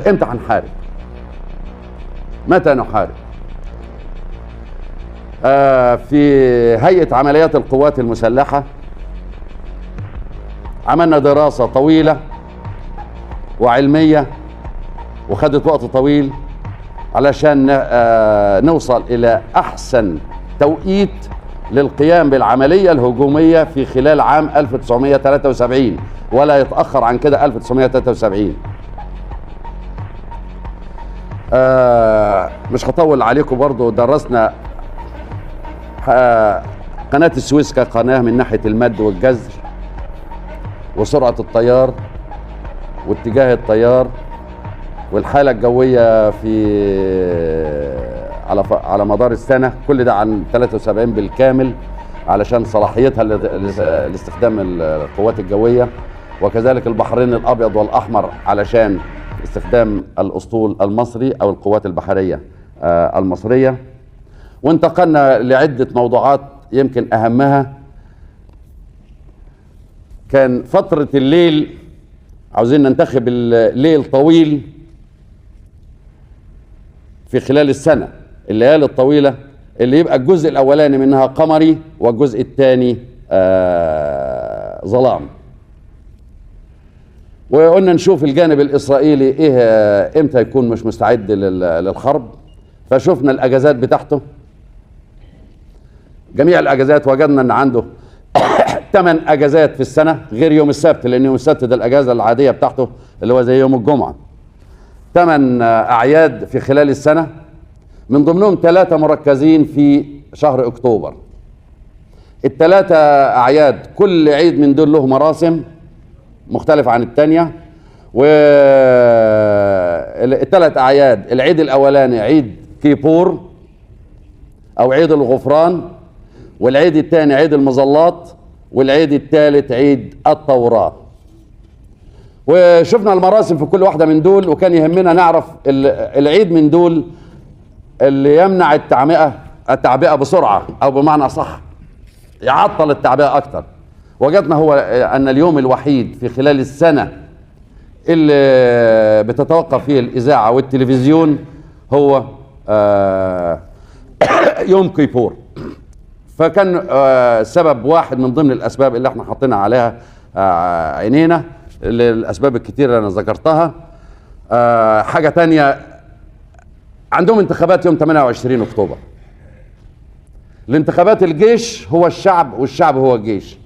امتى هنحارب؟ متى نحارب؟ في هيئة عمليات القوات المسلحة عملنا دراسة طويلة وعلمية وخدت وقت طويل علشان نوصل إلى أحسن توقيت للقيام بالعملية الهجومية في خلال عام 1973 ولا يتأخر عن كده 1973. مش هطول عليكم، برضو درسنا قناة السويس كقناة من ناحية المد والجزر وسرعة التيار واتجاه التيار والحالة الجوية على مدار السنة، كل ده عن 73 بالكامل علشان صلاحيتها لاستخدام القوات الجوية، وكذلك البحرين الأبيض والأحمر علشان استخدام الأسطول المصري أو القوات البحرية المصرية. وانتقلنا لعدة موضوعات يمكن أهمها كان فترة الليل، عاوزين ننتخب الليل طويل في خلال السنة، الليالي الطويلة اللي يبقى الجزء الأولاني منها قمري والجزء الثاني ظلام. وقلنا نشوف الجانب الإسرائيلي إيه إمتى يكون مش مستعد للحرب، فشوفنا الأجازات بتاعته. جميع الأجازات وجدنا أن عنده 8 أجازات في السنة غير يوم السبت، لأن يوم السبت ده الأجازة العادية بتاعته اللي هو زي يوم الجمعة. 8 أعياد في خلال السنة، من ضمنهم 3 مركزين في شهر أكتوبر. ال3 أعياد كل عيد من دول له مراسم مختلفة عن الثانية. وال3 أعياد، العيد الأولاني عيد كيبور أو عيد الغفران، والعيد الثاني عيد المظلات، والعيد الثالث عيد التوراة. وشفنا المراسم في كل واحدة من دول، وكان يهمنا نعرف العيد من دول اللي يمنع التعبئة بسرعة، أو بمعنى صح يعطل التعبئة أكتر. وجدنا هو أن اليوم الوحيد في خلال السنة اللي بتتوقف فيه الإذاعة والتلفزيون هو يوم كيبور. فكان سبب واحد من ضمن الأسباب اللي احنا حطينا عليها عينينا، للأسباب الكتيرة اللي أنا ذكرتها. حاجة تانية، عندهم انتخابات يوم 28 أكتوبر. الانتخابات الجيش هو الشعب والشعب هو الجيش.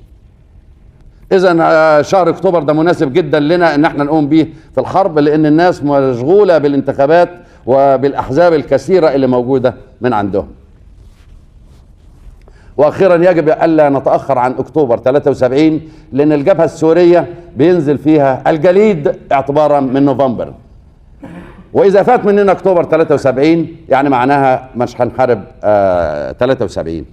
إذا شهر أكتوبر ده مناسب جدا لنا إن احنا نقوم به في الحرب، لأن الناس مشغولة بالانتخابات وبالأحزاب الكثيرة اللي موجودة من عندهم. واخيرا يجب الا نتاخر عن اكتوبر 73، لان الجبهه السوريه بينزل فيها الجليد اعتبارا من نوفمبر، واذا فات مننا اكتوبر 73 يعني معناها مش هنحارب 73.